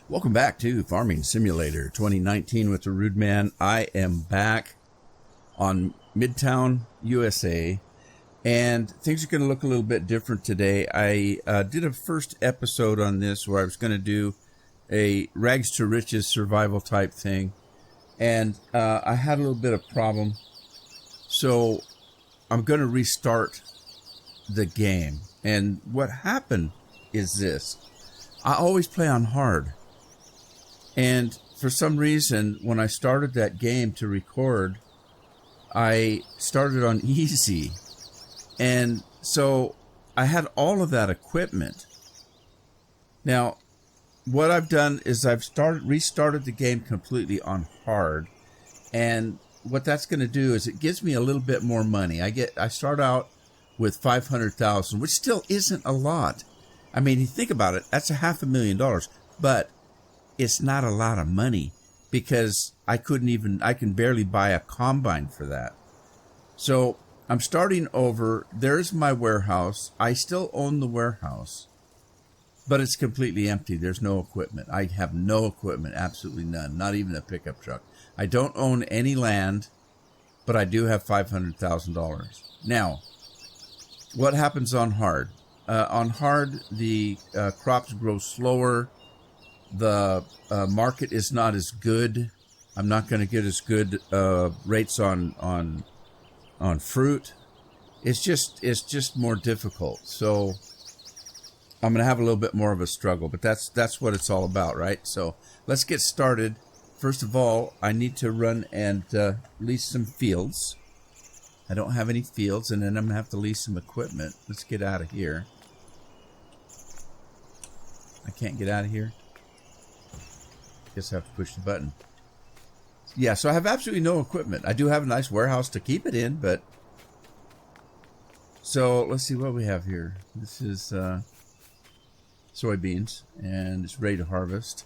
Welcome back to Farming Simulator 2019 with the Rude Man. I am back on Midtown, USA, and things are going to look a little bit different today. I did a first episode on this where I was going to do a rags to riches survival type thing, and I had a little bit of problem, so I'm going to restart the game. And what happened is this: I always play on hard. And for some reason, when I started that game to record, I started on easy. And so I had all of that equipment. Now, what I've done is I've restarted the game completely on hard. And what that's going to do is it gives me a little bit more money. I start out with 500,000, which still isn't a lot. I mean, you think about it, that's $500,000, but it's not a lot of money because I can barely buy a combine for that. So I'm starting over. There's my warehouse. I still own the warehouse, but it's completely empty. There's no equipment. I have no equipment, absolutely none, not even a pickup truck. I don't own any land, but I do have $500,000. Now, what happens on hard? On hard, the crops grow slower. The market is not as good. I'm not going to get as good rates on fruit. It's just more difficult. So I'm going to have a little bit more of a struggle, but that's what it's all about, right? So let's get started. First of all, I need to run and lease some fields. I don't have any fields, and then I'm going to have to lease some equipment. Let's get out of here. I can't get out of here. Guess I have to push the button. Yeah, so I have absolutely no equipment. I do have a nice warehouse to keep it in, but... So, let's see what we have here. This is soybeans, and it's ready to harvest.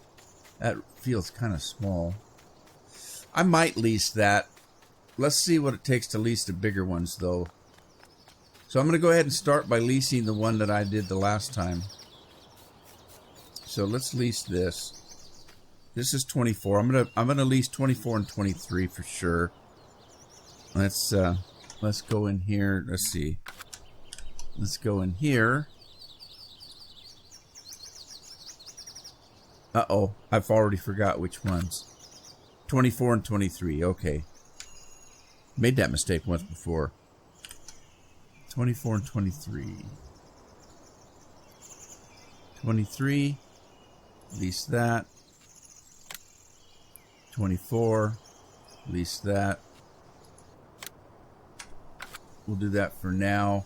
That feels kind of small. I might lease that. Let's see what it takes to lease the bigger ones, though. So I'm going to go ahead and start by leasing the one that I did the last time. So let's lease this. This is 24. I'm gonna lease 24 and 23 for sure. Let's go in here. Let's see. Let's go in here. Uh-oh, I've already forgot which ones. 24 and 23. Okay. Made that mistake once before. 24 and 23. 23. Lease that. 24. Lease that. We'll do that for now.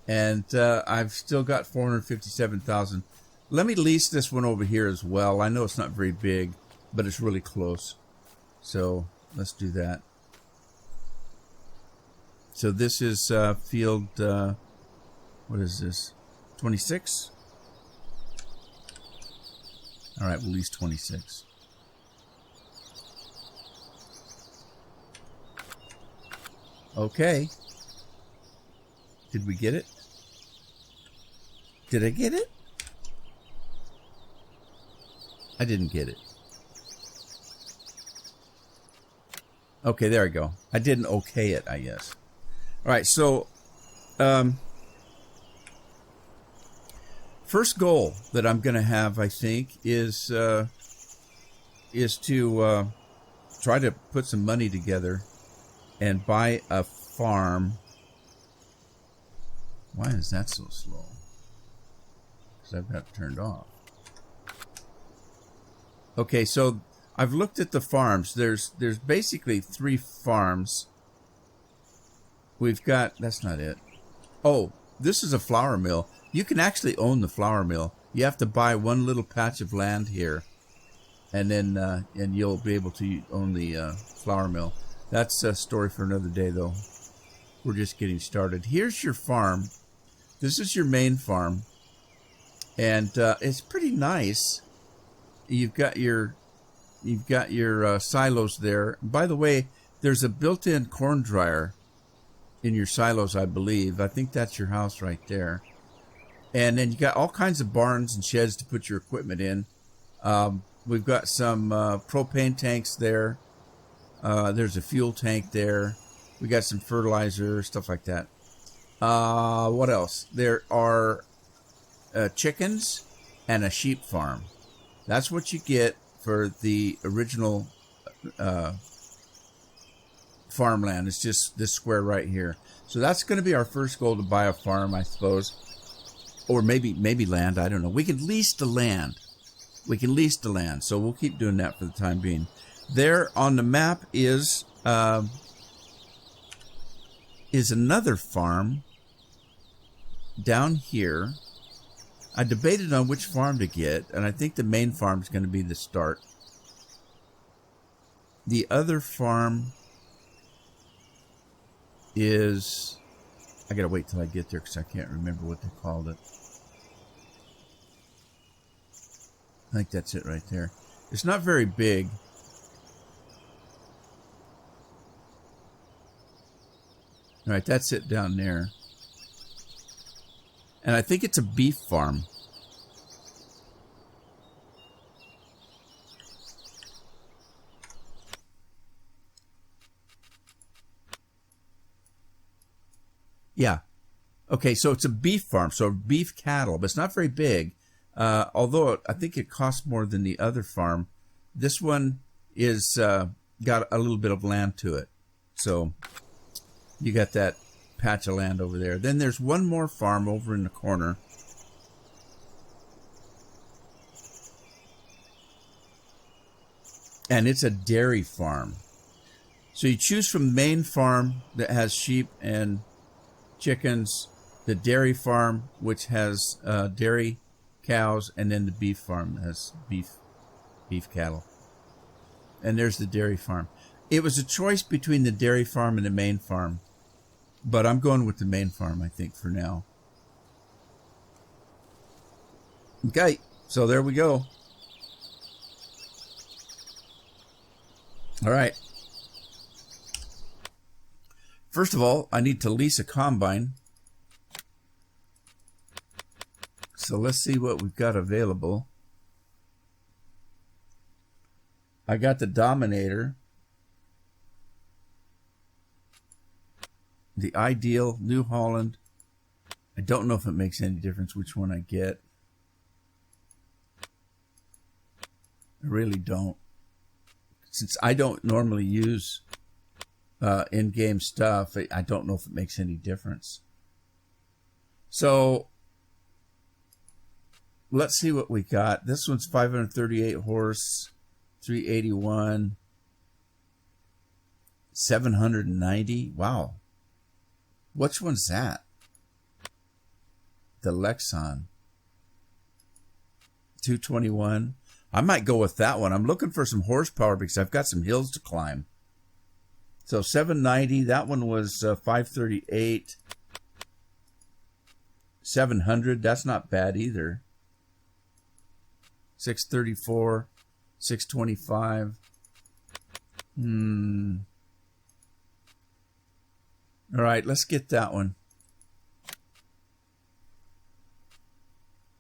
And I've still got 457,000. Let me lease this one over here as well. I know it's not very big, but it's really close. So let's do that. So this is field, what is this? 26? All right, we'll lease 26. Okay. Did we get it? Did I get it? I didn't get it. Okay, there we go. I didn't okay it, I guess. All right, so first goal that I'm going to have, I think, is to try to put some money together and buy a farm. Why is that so slow? Because I've got it turned off. Okay, so I've looked at the farms. There's basically 3 farms. We've got, that's not it. Oh, this is a flour mill. You can actually own the flour mill. You have to buy one little patch of land here, and then and you'll be able to own the flour mill. That's a story for another day, though. We're just getting started. Here's your farm. This is your main farm, and it's pretty nice. You've got your silos there. By the way, there's a built-in corn dryer in your silos, I believe. I think that's your house right there. And then you got all kinds of barns and sheds to put your equipment in. We've got some propane tanks there. There's a fuel tank there. We got some fertilizer, stuff like that. What else? There are chickens and a sheep farm. That's what you get for the original farmland. It's just this square right here. So that's going to be our first goal, to buy a farm, I suppose. Or maybe land, I don't know. We can lease the land. So we'll keep doing that for the time being. There on the map is another farm down here. I debated on which farm to get, and I think the main farm is going to be the start. The other farm is... I gotta wait till I get there because I can't remember what they called it. I think that's it right there. It's not very big. All right, that's it down there. And I think it's a beef farm. Yeah. Okay, so it's a beef farm, so beef cattle, but it's not very big. Although I think it costs more than the other farm. This one is got a little bit of land to it. So you got that patch of land over there. Then there's one more farm over in the corner. And it's a dairy farm. So you choose from the main farm that has sheep and chickens, the dairy farm, which has dairy cows, and then the beef farm that has beef cattle. And there's the dairy farm. It was a choice between the dairy farm and the main farm, but I'm going with the main farm, I think, for now. Okay, so there we go. All right. First of all, I need to lease a combine. So let's see what we've got available. I got the Dominator, the Ideal, New Holland. I don't know if it makes any difference which one I get. I really don't. Since I don't normally use in-game stuff, I don't know if it makes any difference. So let's see what we got. This one's 538 horse, 381, 790. Wow. Which one's that? The Lexon. 221. I might go with that one. I'm looking for some horsepower because I've got some hills to climb. So 790. That one was 538. 700. That's not bad either. 634. 625. All right, let's get that one.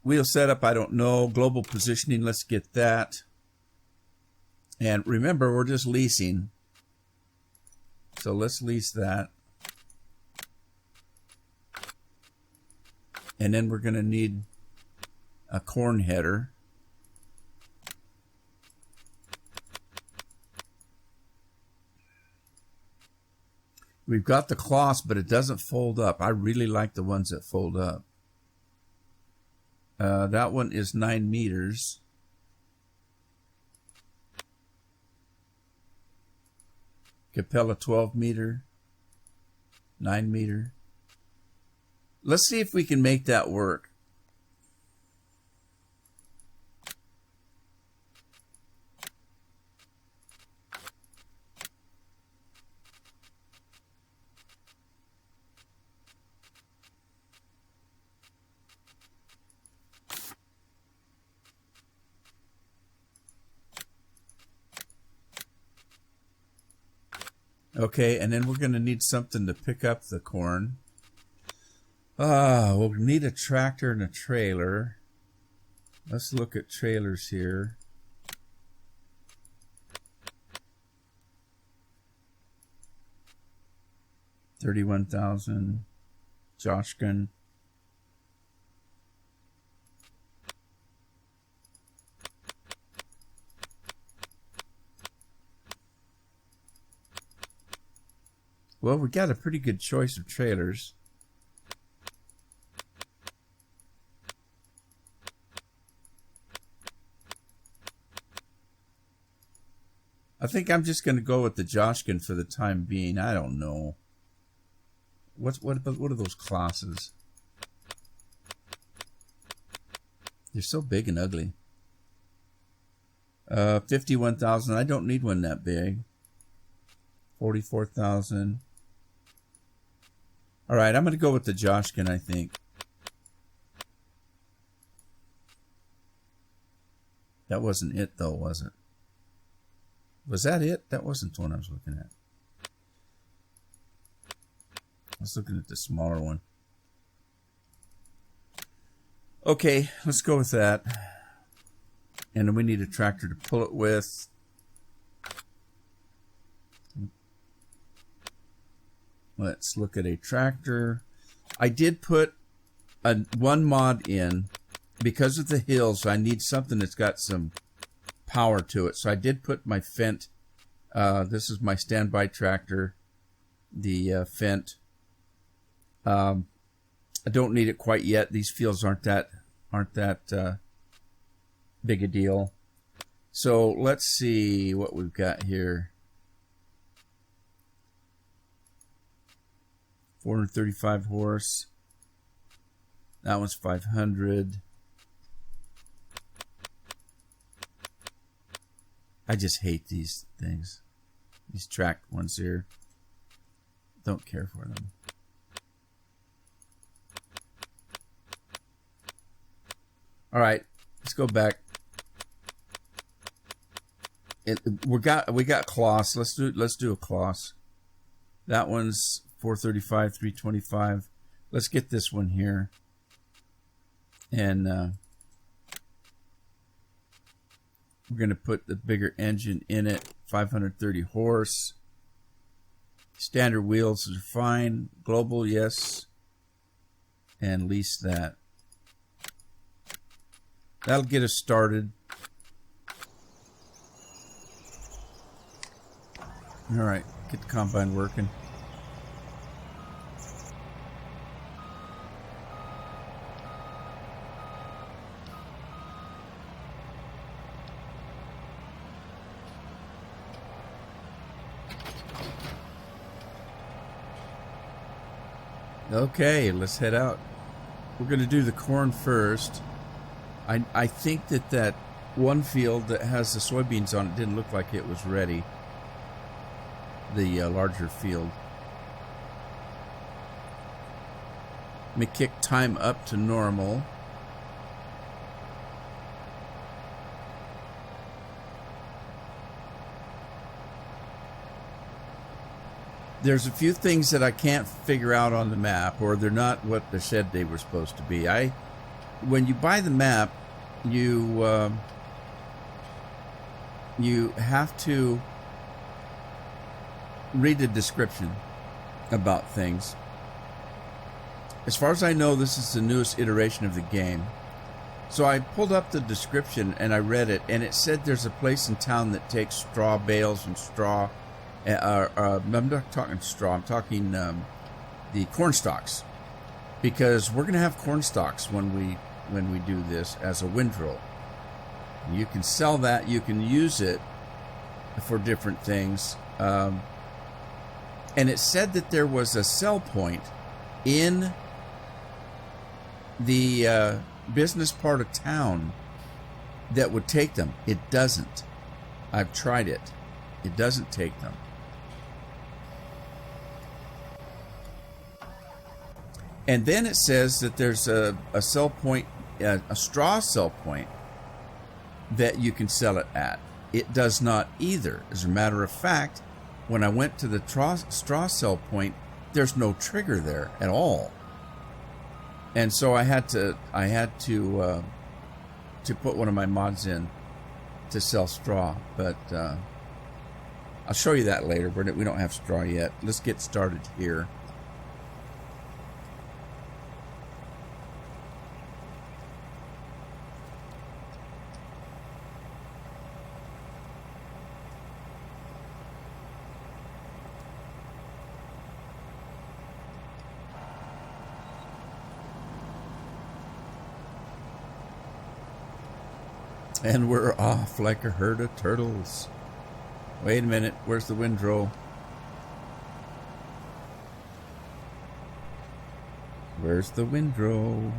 Wheel setup, I don't know. Global positioning, let's get that. And remember, we're just leasing. So let's lease that. And then we're going to need a corn header. We've got the cloths, but it doesn't fold up. I really like the ones that fold up. That one is 9 meters. Capella 12 meter. 9 meter. Let's see if we can make that work. Okay, and then we're going to need something to pick up the corn. We'll need a tractor and a trailer. Let's look at trailers here. 31,000. Joshkin. Well, we got a pretty good choice of trailers. I think I'm just going to go with the Joshkin for the time being. I don't know. What are those classes? They're so big and ugly. 51,000. I don't need one that big. 44,000. All right, I'm going to go with the Joshkin, I think. That wasn't it, though, was it? Was that it? That wasn't the one I was looking at. I was looking at the smaller one. Okay, let's go with that. And then we need a tractor to pull it with. Let's look at a tractor. I did put one mod in. Because of the hills, I need something that's got some power to it. So I did put my Fendt. This is my standby tractor. The Fendt. I don't need it quite yet. These fields aren't that big a deal. So let's see what we've got here. 435 horse. That one's 500. I just hate these things. These track ones here. Don't care for them. All right, let's go back. We got Kloss. Let's do a Kloss. That one's 435, 325. Let's get this one here. And we're going to put the bigger engine in it. 530 horse. Standard wheels are fine. Global, yes. And lease that. That'll get us started. All right, get the combine working. Okay, let's head out. We're going to do the corn first. I think that one field that has the soybeans on it didn't look like it was ready. The larger field. Let me kick time up to normal. There's a few things that I can't figure out on the map, or they're not what they said they were supposed to be. When you buy the map, you have to read the description about things. As far as I know, this is the newest iteration of the game. So I pulled up the description and I read it, and it said there's a place in town that takes straw bales and straw. I'm not talking straw. I'm talking the corn stalks, because we're going to have corn stalks when we do this as a windrow. You can sell that. You can use it for different things. And it said that there was a sell point in the business part of town that would take them. It doesn't. I've tried it. It doesn't take them. And then it says that there's a sell point, a straw sell point that you can sell it at. It does not either. As a matter of fact, when I went to the straw sell point, there's no trigger there at all. And so I had to put one of my mods in to sell straw. But I'll show you that later. We don't have straw yet. Let's get started here. And we're off like a herd of turtles. Wait a minute, where's the windrow? Where's the windrow?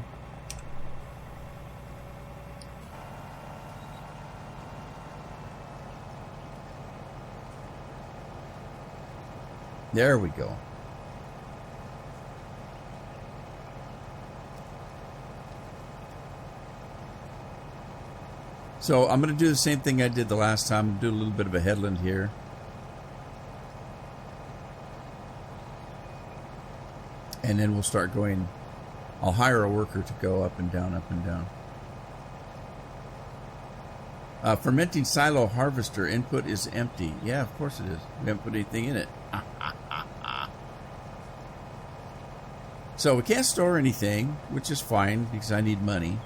There we go. So I'm going to do the same thing I did the last time. Do a little bit of a headland here. And then we'll start going. I'll hire a worker to go up and down, up and down. Fermenting silo harvester input is empty. Yeah, of course it is. We haven't put anything in it. So we can't store anything, which is fine because I need money.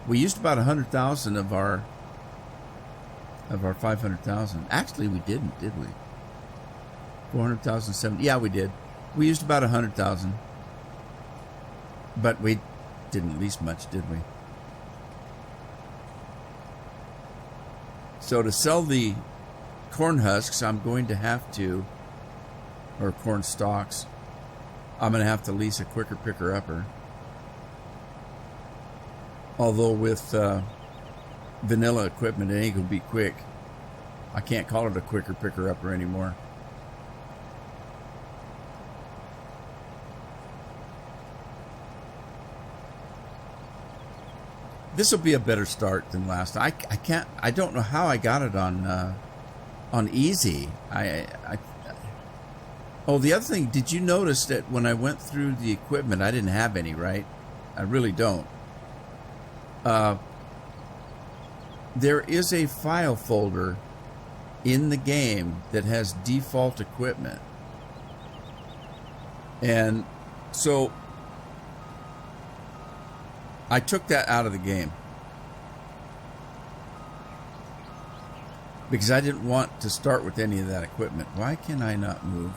We used about 100,000 of our 500,000. Actually, we didn't, did we? 400,000, 70. Yeah, we did. We used about 100,000, but we didn't lease much, did we? So to sell the corn husks, I'm going to have to, or corn stalks, I'm going to have to lease a quicker picker-upper. Although with vanilla equipment, it ain't going to be quick. I can't call it a quicker picker-upper anymore. This will be a better start than last. I don't know how I got it on easy. Oh, the other thing, did you notice that when I went through the equipment, I didn't have any, right? I really don't. There is a file folder in the game that has default equipment. And so I took that out of the game because I didn't want to start with any of that equipment. Why can I not move?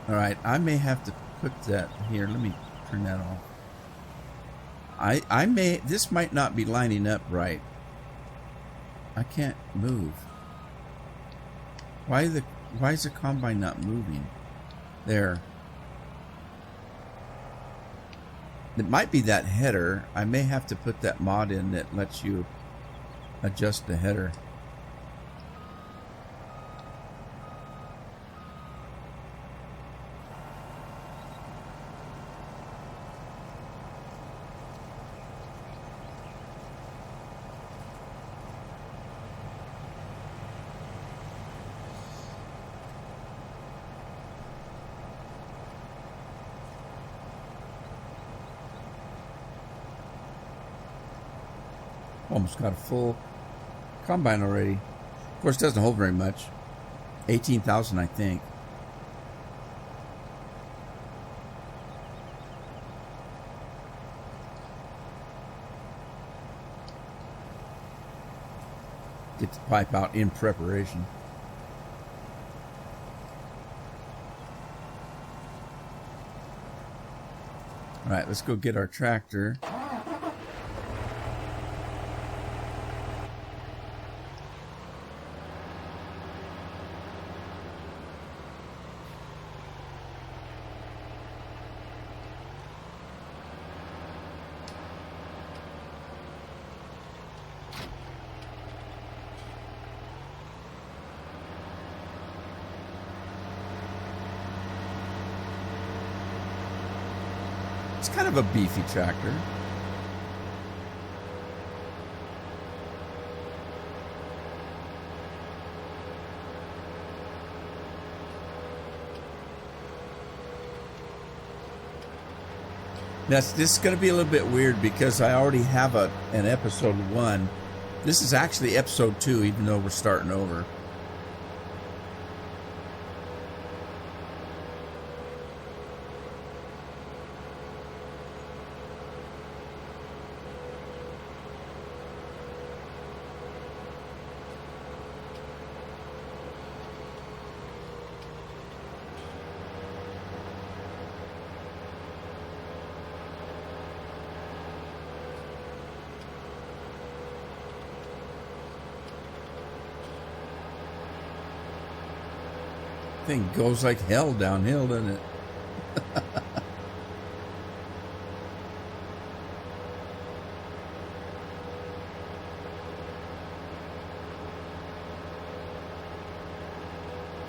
All right, I may have to put that here. Let me turn that off. This might not be lining up right. I can't move. Why is the combine not moving? There. It might be that header. I may have to put that mod in that lets you adjust the header. Almost got a full combine already. Of course, it doesn't hold very much. 18,000, I think. Get the pipe out in preparation. All right, let's go get our tractor. It's kind of a beefy tractor. This is going to be a little bit weird because I already have an episode 1. This is actually episode 2, even though we're starting over. Thing goes like hell downhill, doesn't it?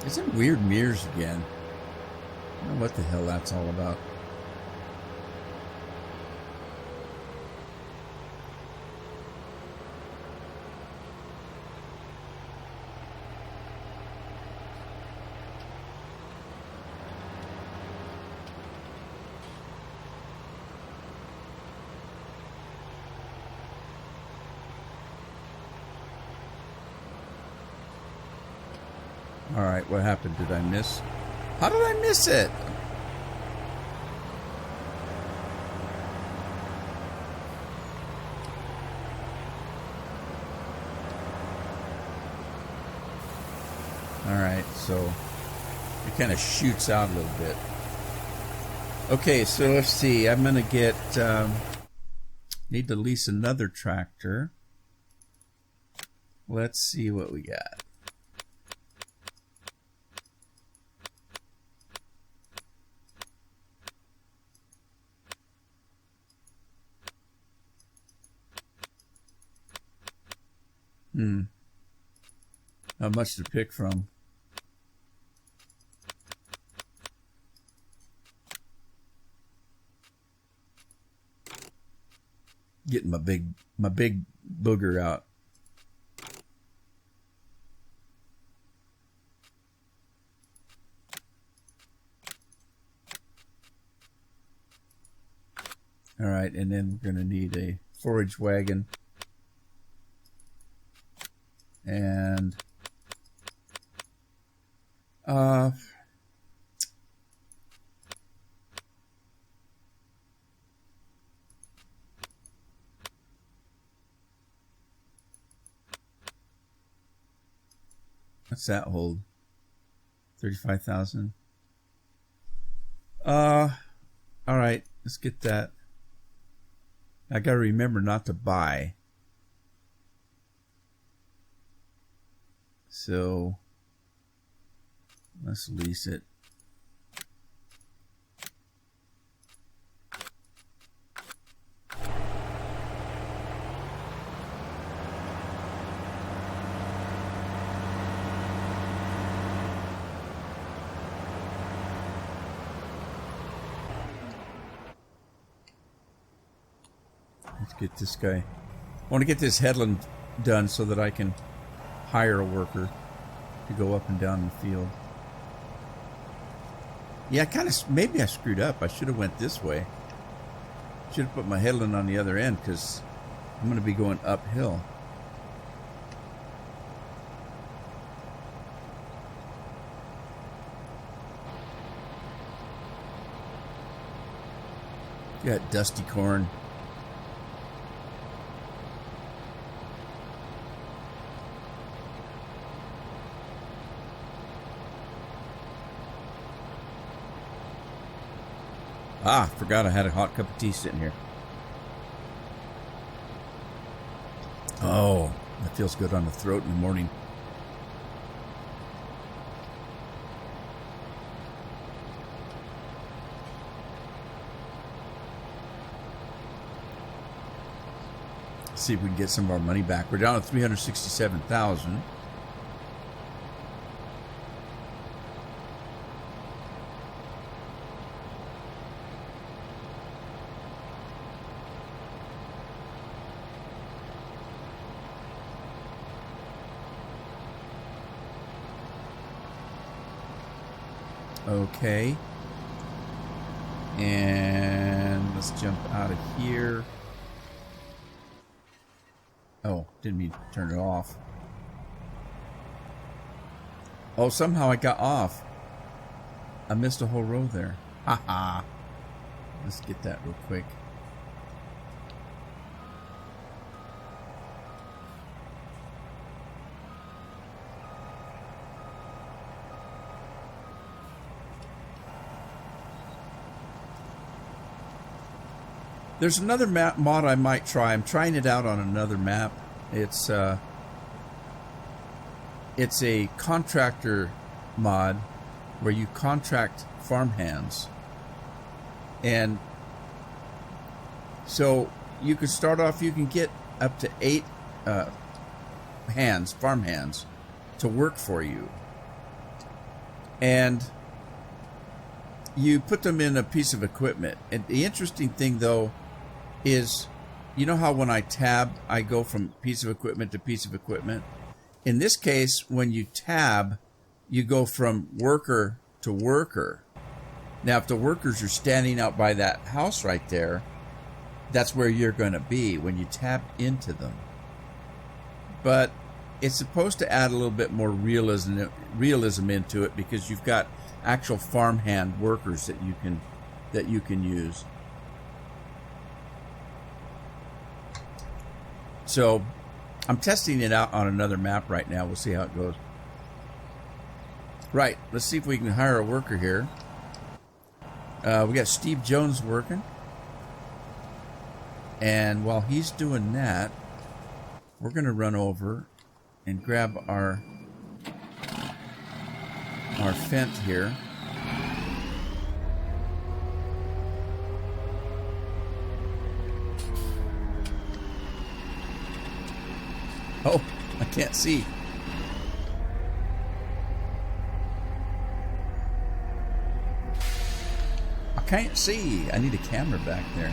It's in weird mirrors again. I don't know what the hell that's all about. Alright, what happened? Did I miss? How did I miss it? Alright, so it kind of shoots out a little bit. Okay, so let's see. I'm going to get... need to lease another tractor. Let's see what we got. Not much to pick from. Getting my big booger out. All right, and then we're going to need a forage wagon. And what's that hold? 35,000. All right, let's get that. I got to remember not to buy. So let's lease it. Let's get this guy. I want to get this headland done so that I can hire a worker to go up and down the field. Yeah, maybe I screwed up. I should have went this way. Should have put my headland on the other end because I'm going to be going uphill. Got dusty corn. Ah, forgot I had a hot cup of tea sitting here. Oh, that feels good on the throat in the morning. Let's see if we can get some of our money back. We're down to 367,000. Okay, and let's jump out of here. Oh, didn't mean to turn it off. Oh, somehow I got off. I missed a whole row there. Haha. Let's get that real quick. There's another mod I might try. I'm trying it out on another map. It's a contractor mod, where you contract farmhands. And so you can start off, you can get up to 8 farmhands to work for you. And you put them in a piece of equipment. And the interesting thing, though, is, you know how when I tab, I go from piece of equipment to piece of equipment? In this case, when you tab, you go from worker to worker. Now, if the workers are standing out by that house right there, that's where you're going to be when you tab into them. But it's supposed to add a little bit more realism into it, because you've got actual farmhand workers that you can use. So I'm testing it out on another map right now. We'll see how it goes. Right, let's see if we can hire a worker here. We got Steve Jones working. And while he's doing that, we're going to run over and grab our fent here. Oh, I can't see. I can't see. I need a camera back there.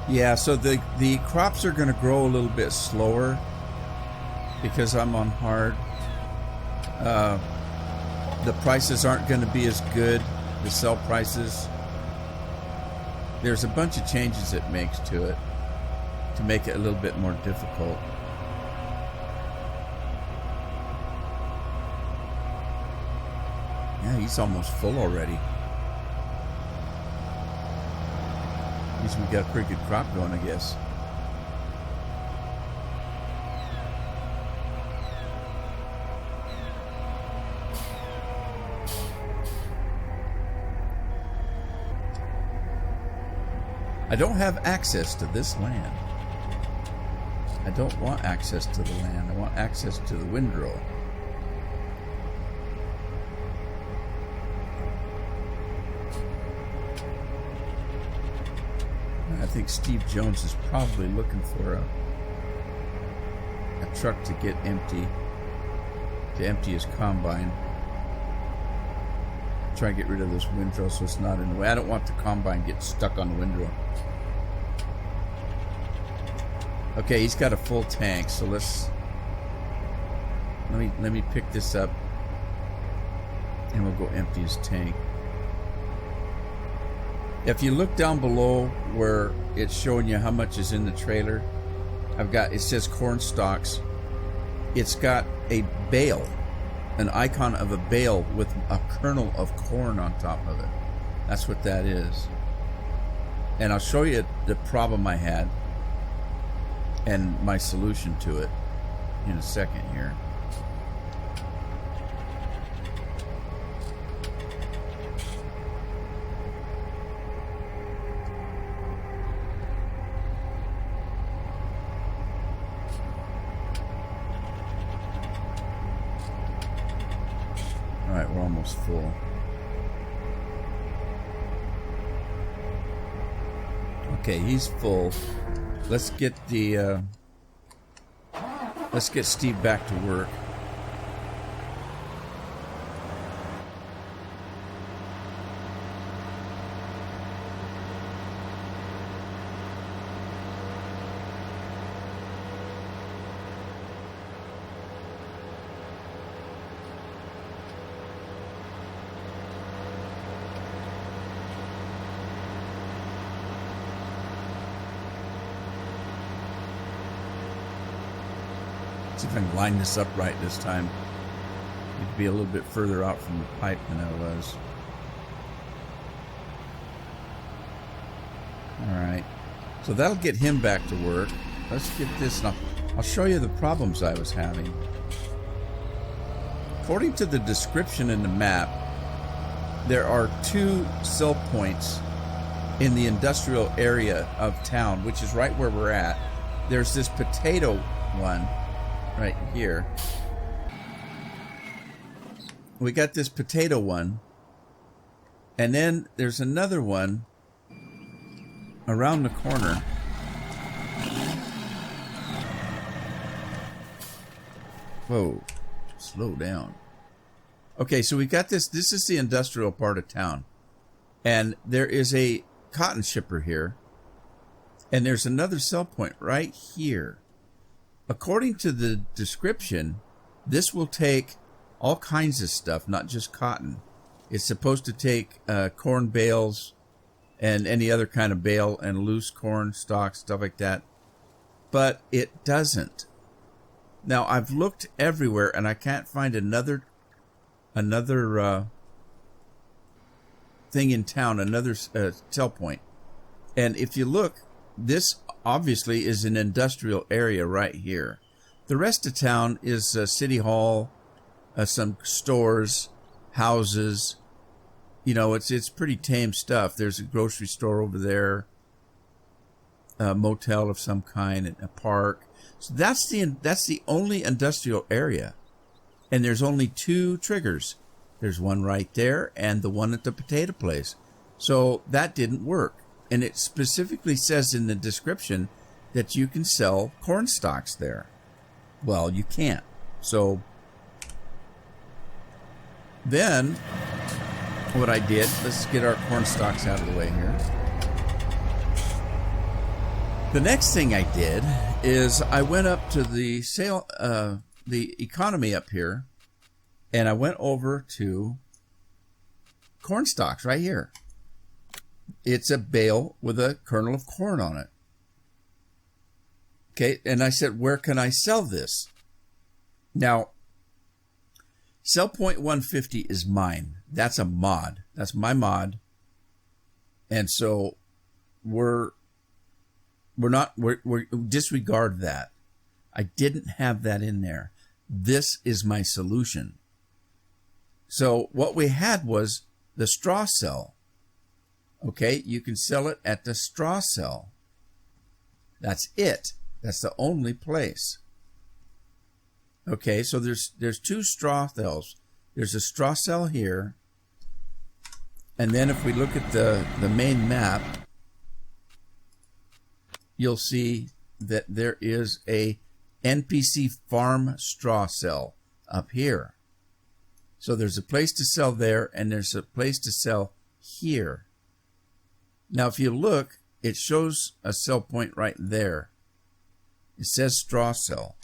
Yeah, so the crops are going to grow a little bit slower because I'm on hard. The prices aren't going to be as good, the sell prices. There's a bunch of changes it makes to it to make it a little bit more difficult. Yeah, he's almost full already. Means we got a pretty good crop going, I guess. I don't have access to this land. I don't want access to the land. I want access to the windrow. I think Steve Jones is probably looking for a truck to get empty, to empty his combine. Try and get rid of this windrow so it's not in the way. I don't want the combine get stuck on the windrow. Okay, he's got a full tank, so let me pick this up and we'll go empty his tank. If you look down below where it's showing you how much is in the trailer, it says corn stalks. It's got a bale, an icon of a bale with a kernel of corn on top of it. That's what that is. And I'll show you the problem I had and my solution to it in a second here. Alright, we're almost full. Okay, he's full. Let's get Steve back to work. See if I can line this up right this time. Need to be a little bit further out from the pipe than I was. Alright. So that'll get him back to work. Let's get this, and I'll show you the problems I was having. According to the description in the map, there are 2 sell points in the industrial area of town, which is right where we're at. There's this potato one right here. We got this potato one, and then there's another one around the corner. Whoa, slow down. Okay, so we got this. This is the industrial part of town, and there is a cotton shipper here, and there's another sell point right here. According to the description, this will take all kinds of stuff, not just cotton. It's supposed to take corn bales and any other kind of bale and loose corn stalks, stuff like that. But it doesn't. Now, I've looked everywhere, and I can't find another thing in town, another sell point. And if you look, this obviously is an industrial area right here. The rest of town is City Hall, some stores, houses. You know, it's pretty tame stuff. There's a grocery store over there, a motel of some kind, and a park. So that's the only industrial area. And there's only 2 triggers. There's one right there and the one at the potato place. So that didn't work. And it specifically says in the description that you can sell corn stalks there. Well, you can't. So then what I did, let's get our corn stalks out of the way here. The next thing I did is I went up to the the economy up here, and I went over to corn stalks right here. It's a bale with a kernel of corn on it. Okay, and I said, where can I sell this? Now, sell point 150 is mine. That's a mod. That's my mod. And so we're disregard that. I didn't have that in there. This is my solution. So what we had was the straw cell. Okay, you can sell it at the straw cell. That's it. That's the only place. Okay, so there's 2 straw cells. There's a straw cell here. And then if we look at the main map, you'll see that there is a NPC farm straw cell up here. So there's a place to sell there, and there's a place to sell here. Now, if you look, it shows a sell point right there. It says straw cell.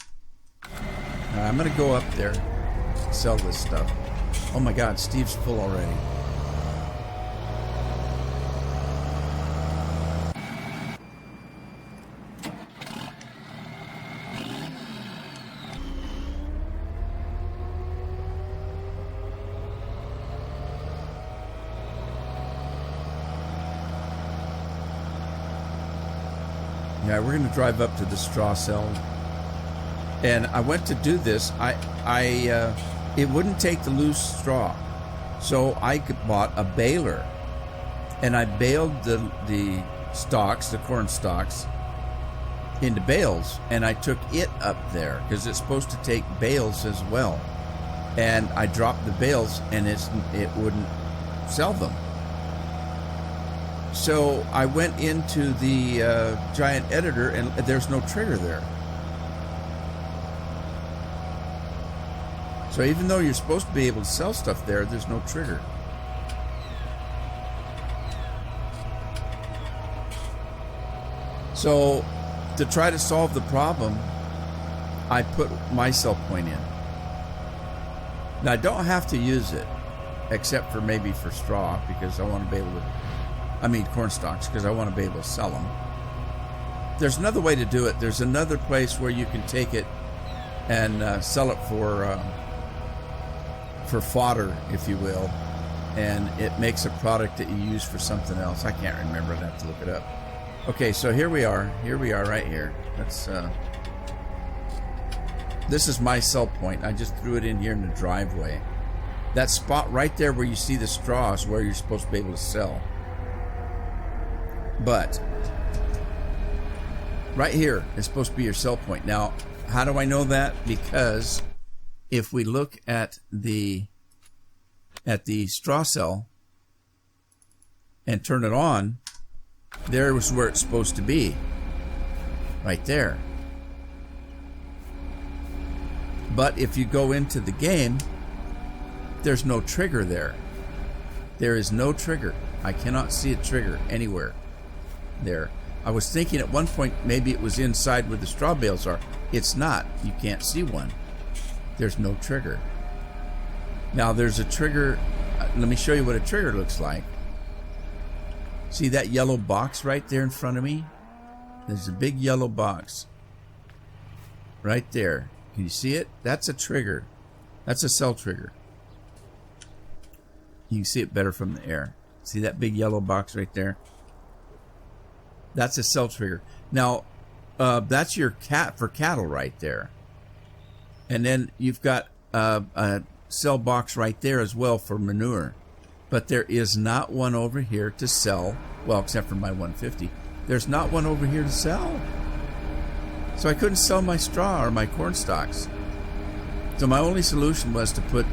Now, I'm going to go up there and sell this stuff. Oh my God, Steve's full already. Yeah, we're going to drive up to the straw cell. And I went to do this. It wouldn't take the loose straw. So I bought a baler. And I baled the stalks, the corn stalks, into bales. And I took it up there because it's supposed to take bales as well. And I dropped the bales and it wouldn't sell them. So I went into the giant editor, and there's no trigger there. So even though you're supposed to be able to sell stuff there, there's no trigger. So to try to solve the problem, I put my sell point in. Now I don't have to use it, except for maybe for straw, because I want to be able to, corn stalks, because I want to be able to sell them. There's another way to do it. There's another place where you can take it and sell it for fodder, if you will, and it makes a product that you use for something else. I can't remember. I'd have to look it up. Okay, so here we are. Here we are right here. This is my sell point. I just threw it in here in the driveway. That spot right there where you see the straw is where you're supposed to be able to sell. But right here is supposed to be your sell point. Now, how do I know that? Because if we look at the straw cell and turn it on, there was where it's supposed to be. Right there. But if you go into the game, there's no trigger there. There is no trigger. I cannot see a trigger anywhere there. I was thinking at one point maybe it was inside where the straw bales are. It's not. You can't see one. There's no trigger. Now there's a trigger. Let me show you what a trigger looks like. See that yellow box right there in front of me? There's a big yellow box right there. Can you see it? That's a trigger. That's a sell trigger. You can see it better from the air. See that big yellow box right there? That's a sell trigger. Now, that's your for cattle right there. And then you've got a sell box right there as well for manure. But there is not one over here to sell. Well, except for my 150. There's not one over here to sell. So I couldn't sell my straw or my corn stalks. So my only solution was to put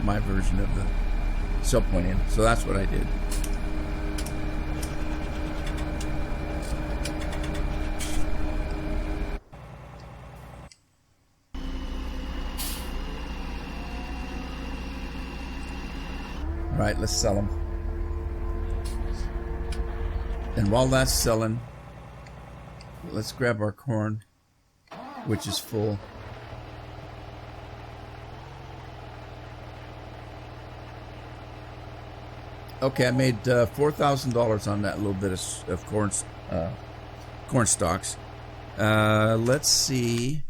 my version of the sell point in. So that's what I did. All right, let's sell them. And while that's selling, let's grab our corn, which is full. Okay, I made $4,000 on that little bit of corn stalks. Let's see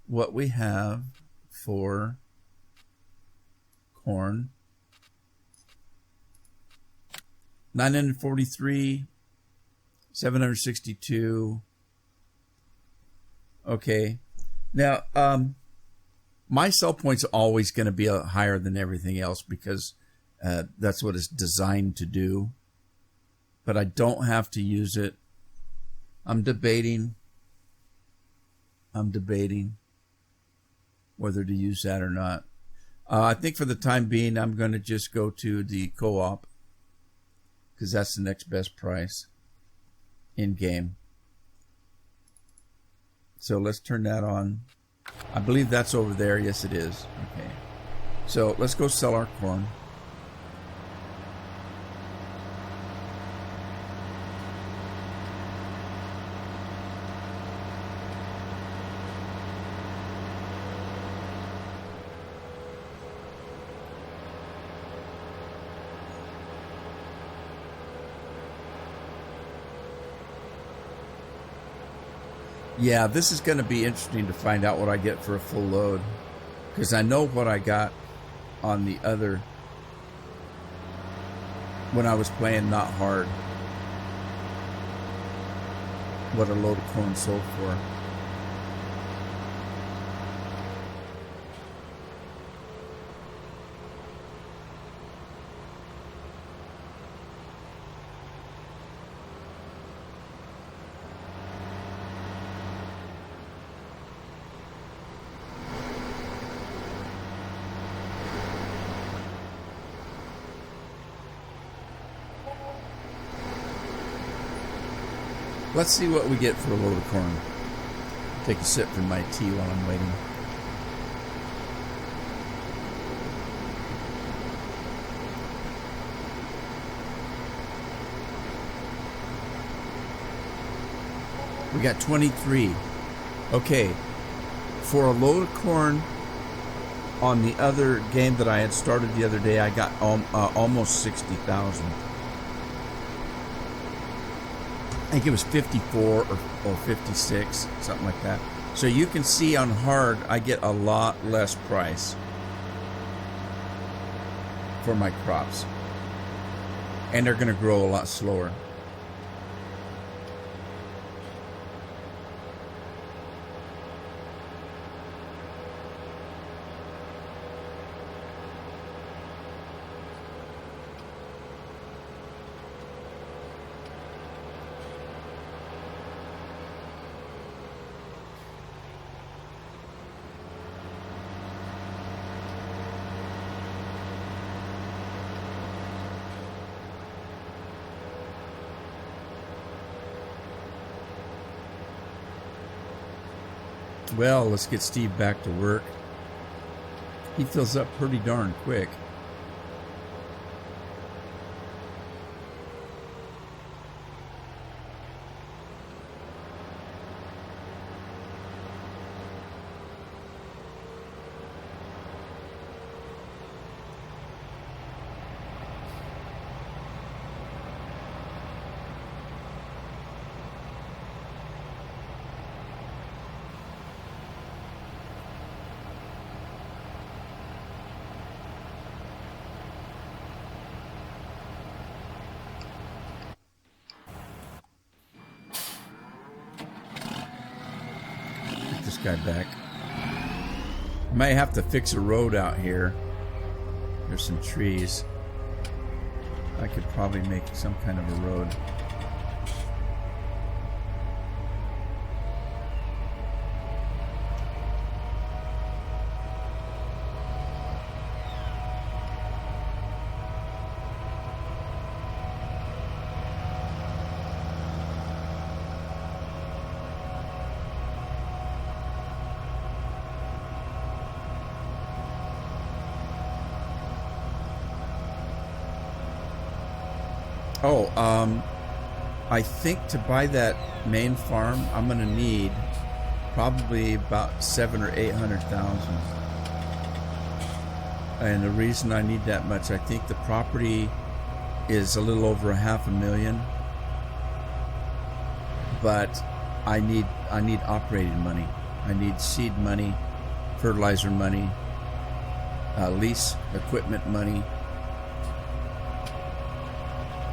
what we have for corn. 943, 762. Okay. Now, my sell point's always going to be higher than everything else because that's what it's designed to do. But I don't have to use it. I'm debating whether to use that or not. I think for the time being, I'm going to just go to the co-op because that's the next best price in game. So let's turn that on. I believe that's over there. Yes, it is. Okay. So let's go sell our corn. Yeah, this is going to be interesting to find out what I get for a full load. Because I know what I got on the other, when I was playing not hard. What a load of corn sold for. Let's see what we get for a load of corn. Take a sip from my tea while I'm waiting. We got 23. Okay, for a load of corn on the other game that I had started the other day, I got almost 60,000. I think it was 54 or 56, something like that. So you can see on hard, I get a lot less price for my crops. And they're going to grow a lot slower. Well, let's get Steve back to work. He fills up pretty darn quick. This guy back. I might have to fix a road out here. There's some trees. I could probably make some kind of a road. Oh, I think to buy that main farm, I'm gonna need probably about 700,000 or 800,000. And the reason I need that much, I think the property is a little over $500,000, but I need operating money. I need seed money, fertilizer money, lease equipment money.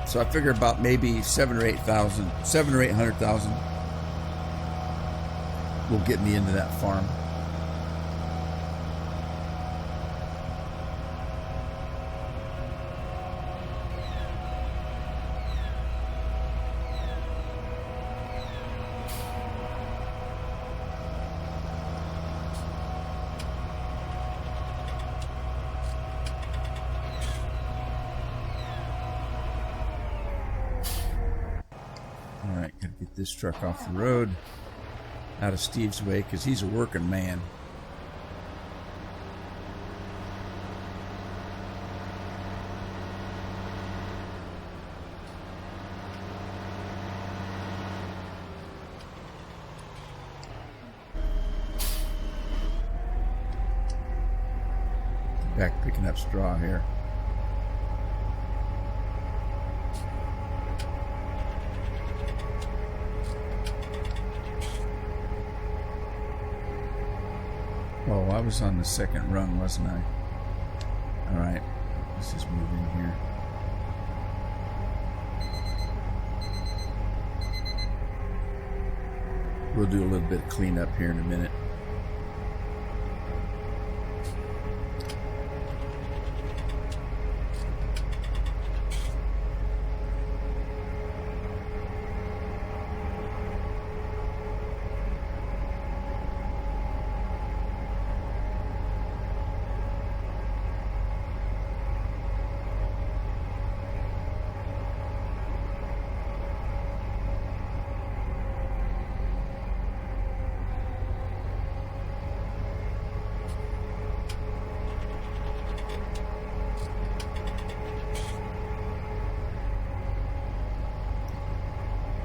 So I figure about maybe 700,000 or 800,000 will get me into that farm. Alright, gotta get this truck off the road, out of Steve's way, because he's a working man. Back picking up straw here. Oh, I was on the second run, wasn't I? Alright, let's just move in here. We'll do a little bit of cleanup here in a minute.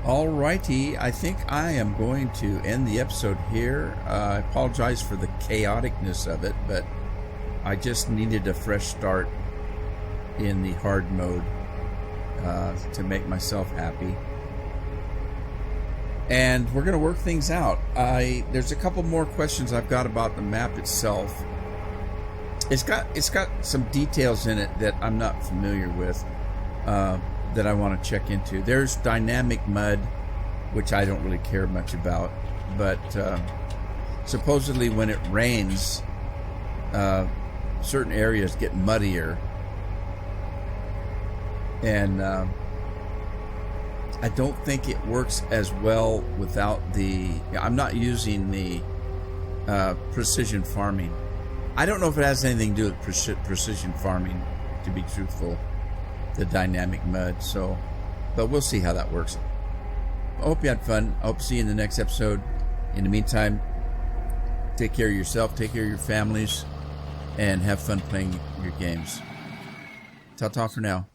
Alrighty, I think I am going to end the episode here. I apologize for the chaoticness of it, but I just needed a fresh start in the hard mode to make myself happy. And we're going to work things out. There's a couple more questions I've got about the map itself. It's got some details in it that I'm not familiar with. That I want to check into. There's dynamic mud, which I don't really care much about, but supposedly when it rains, certain areas get muddier, and I don't think it works as well without the... I'm not using the precision farming. I don't know if it has anything to do with precision farming, to be truthful, the dynamic mud. So, but we'll see how that works. I hope you had fun. I hope to see you in the next episode. In the meantime, Take care of yourself, take care of your families, and have fun playing your games. Ta-ta for now.